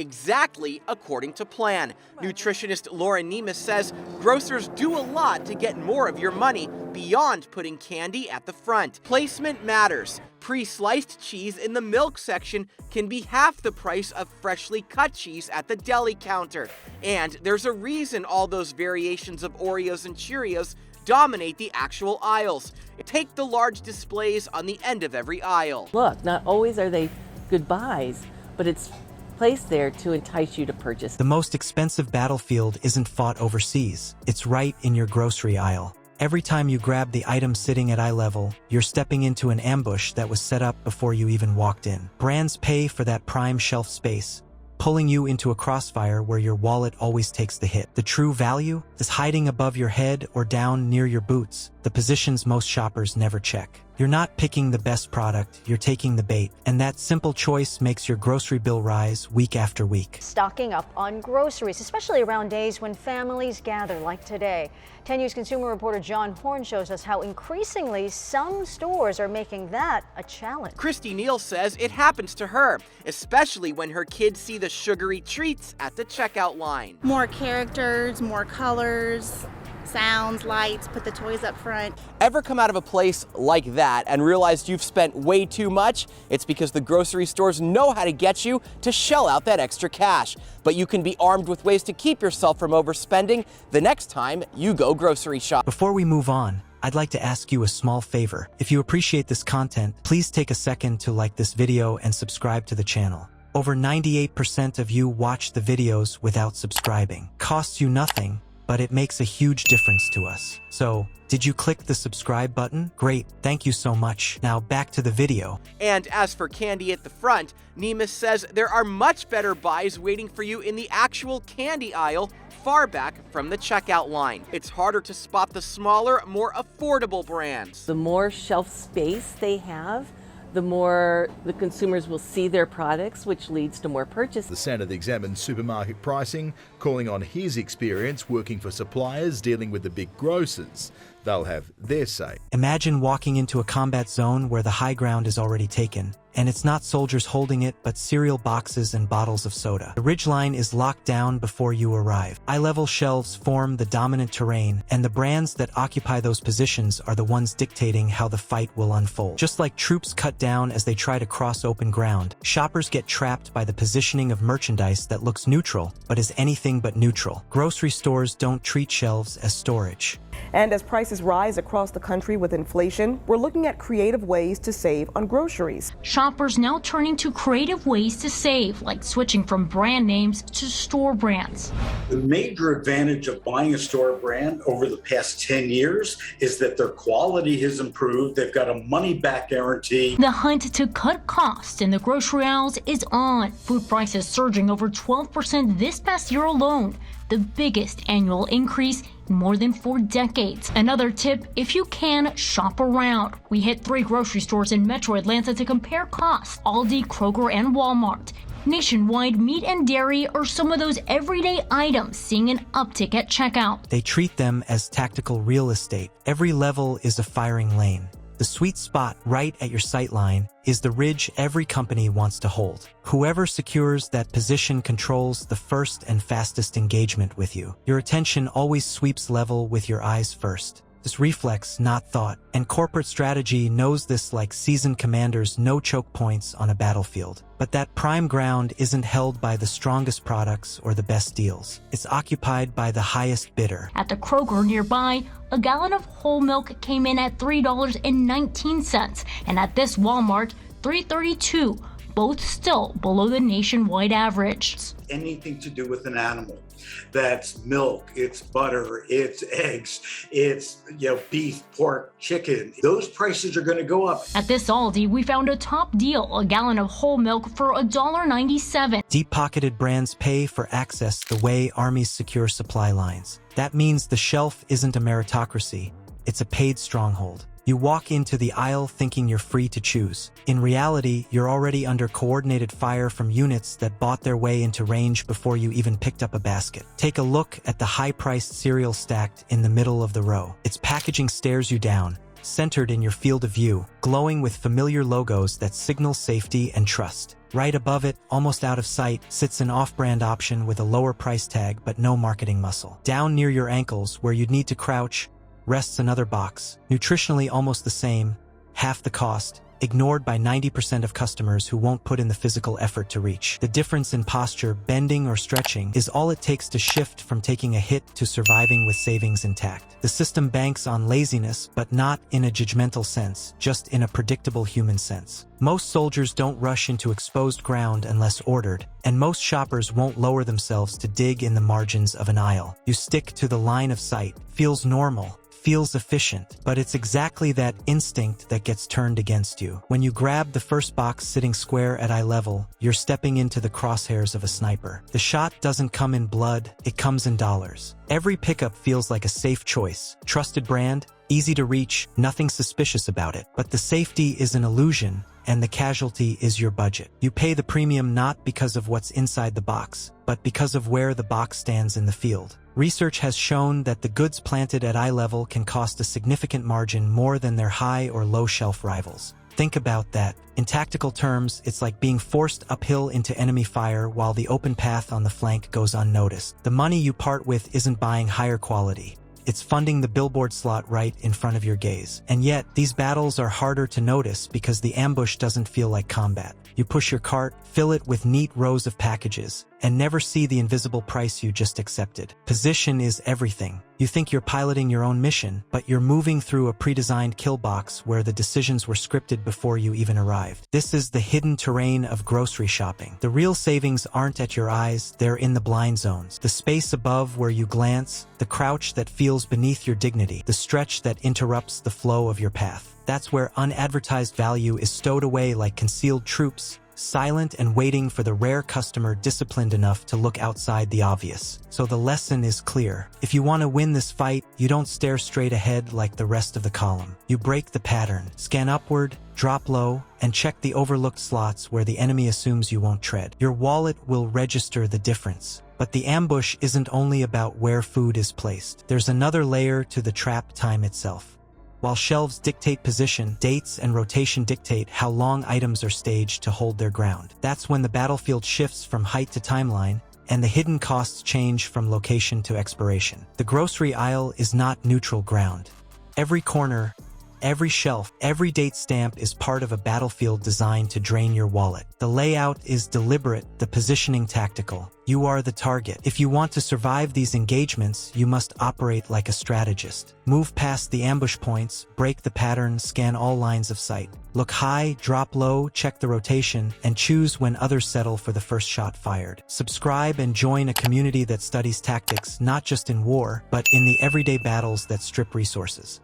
exactly according to plan. Nutritionist Laura Nemes says grocers do a lot to get more of your money beyond putting candy at the front. Placement matters. Pre-sliced cheese in the milk section can be half the price of freshly cut cheese at the deli counter. And there's a reason all those variations of Oreos and Cheerios dominate the actual aisles. Take the large displays on the end of every aisle. Look, not always are they good buys, but it's placed there to entice you to purchase. The most expensive battlefield isn't fought overseas. It's right in your grocery aisle. Every time you grab the item sitting at eye level, you're stepping into an ambush that was set up before you even walked in. Brands pay for that prime shelf space, pulling you into a crossfire where your wallet always takes the hit. The true value is hiding above your head or down near your boots, the positions most shoppers never check. You're not picking the best product, you're taking the bait. And that simple choice makes your grocery bill rise week after week. Stocking up on groceries, especially around days when families gather like today. 10 News consumer reporter John Horn shows us how increasingly some stores are making that a challenge. Christy Neal says it happens to her, especially when her kids see the sugary treats at the checkout line. More characters, more colors, sounds, lights, put the toys up front. Ever come out of a place like that and realized you've spent way too much? It's because the grocery stores know how to get you to shell out that extra cash. But you can be armed with ways to keep yourself from overspending the next time you go grocery shop. Before we move on, I'd like to ask you a small favor. If you appreciate this content, please take a second to like this video and subscribe to the channel. Over 98% of you watch the videos without subscribing. Costs you nothing, but it makes a huge difference to us. So, did you click the subscribe button? Great, thank you so much. Now back to the video. And as for candy at the front, Nemes says there are much better buys waiting for you in the actual candy aisle far back from the checkout line. It's harder to spot the smaller, more affordable brands. The more shelf space they have, the more the consumers will see their products, which leads to more purchase. The Senate examined supermarket pricing, calling on his experience working for suppliers dealing with the big grocers. They'll have their say. Imagine walking into a combat zone where the high ground is already taken, and it's not soldiers holding it, but cereal boxes and bottles of soda. The ridgeline is locked down before you arrive. Eye-level shelves form the dominant terrain, and the brands that occupy those positions are the ones dictating how the fight will unfold. Just like troops cut down as they try to cross open ground, shoppers get trapped by the positioning of merchandise that looks neutral, but is anything but neutral. Grocery stores don't treat shelves as storage. And as prices rise across the country with inflation, we're looking at creative ways to save on groceries. Shoppers now turning to creative ways to save, like switching from brand names to store brands. The major advantage of buying a store brand over the past 10 years is that their quality has improved. They've got a money-back guarantee. The hunt to cut costs in the grocery aisles is on. Food prices surging over 12% this past year alone, the biggest annual increase in more than 4 decades. Another tip, if you can, shop around. We hit 3 grocery stores in Metro Atlanta to compare costs: Aldi, Kroger, and Walmart. Nationwide, meat and dairy are some of those everyday items seeing an uptick at checkout. They treat them as tactical real estate. Every level is a firing lane. The sweet spot right at your sight line is the ridge every company wants to hold. Whoever secures that position controls the first and fastest engagement with you. Your attention always sweeps level with your eyes first. This reflex, not thought. And corporate strategy knows this like seasoned commanders know choke points on a battlefield. But that prime ground isn't held by the strongest products or the best deals. It's occupied by the highest bidder. At the Kroger nearby, a gallon of whole milk came in at $3.19, and at this Walmart, $3.32, both still below the nationwide average. Anything to do with an animal. That's milk, it's butter, it's eggs, it's beef, pork, chicken. Those prices are going to go up. At this Aldi, we found a top deal, a gallon of whole milk for $1.97. Deep-pocketed brands pay for access the way armies secure supply lines. That means the shelf isn't a meritocracy, it's a paid stronghold. You walk into the aisle thinking you're free to choose. In reality, you're already under coordinated fire from units that bought their way into range before you even picked up a basket. Take a look at the high-priced cereal stacked in the middle of the row. Its packaging stares you down. centered in your field of view, glowing with familiar logos that signal safety and trust. Right above it, almost out of sight, sits an off-brand option with a lower price tag but no marketing muscle. Down near your ankles, where you'd need to crouch, rests another box, nutritionally almost the same, half the cost, ignored by 90% of customers who won't put in the physical effort to reach. The difference in posture, bending or stretching, is all it takes to shift from taking a hit to surviving with savings intact. The system banks on laziness, but not in a judgmental sense, just in a predictable human sense. Most soldiers don't rush into exposed ground unless ordered, and most shoppers won't lower themselves to dig in the margins of an aisle. You stick to the line of sight. Feels normal. Feels efficient, but it's exactly that instinct that gets turned against you. When you grab the first box sitting square at eye level, you're stepping into the crosshairs of a sniper. The shot doesn't come in blood, it comes in dollars. Every pickup feels like a safe choice. Trusted brand, easy to reach, nothing suspicious about it. But the safety is an illusion, and the casualty is your budget. You pay the premium not because of what's inside the box, but because of where the box stands in the field. Research has shown that the goods planted at eye level can cost a significant margin more than their high or low shelf rivals. Think about that. In tactical terms, it's like being forced uphill into enemy fire while the open path on the flank goes unnoticed. The money you part with isn't buying higher quality. It's funding the billboard slot right in front of your gaze. And yet, these battles are harder to notice because the ambush doesn't feel like combat. You push your cart, fill it with neat rows of packages, and never see the invisible price you just accepted. Position is everything. You think you're piloting your own mission, but you're moving through a pre-designed kill box where the decisions were scripted before you even arrived. This is the hidden terrain of grocery shopping. The real savings aren't at your eyes, they're in the blind zones. The space above where you glance, the crouch that feels beneath your dignity, the stretch that interrupts the flow of your path. That's where unadvertised value is stowed away like concealed troops, silent and waiting for the rare customer disciplined enough to look outside the obvious. So the lesson is clear. If you want to win this fight, you don't stare straight ahead like the rest of the column. You break the pattern, scan upward, drop low, and check the overlooked slots where the enemy assumes you won't tread. Your wallet will register the difference. But the ambush isn't only about where food is placed. There's another layer to the trap time itself. While shelves dictate position, dates and rotation dictate how long items are staged to hold their ground. That's when the battlefield shifts from height to timeline, and the hidden costs change from location to expiration. The grocery aisle is not neutral ground. Every corner, every shelf, every date stamp is part of a battlefield designed to drain your wallet. The layout is deliberate, the positioning tactical. You are the target. If you want to survive these engagements, you must operate like a strategist. Move past the ambush points, break the pattern, scan all lines of sight. Look high, drop low, check the rotation, and choose when others settle for the first shot fired. Subscribe and join a community that studies tactics not just in war, but in the everyday battles that strip resources.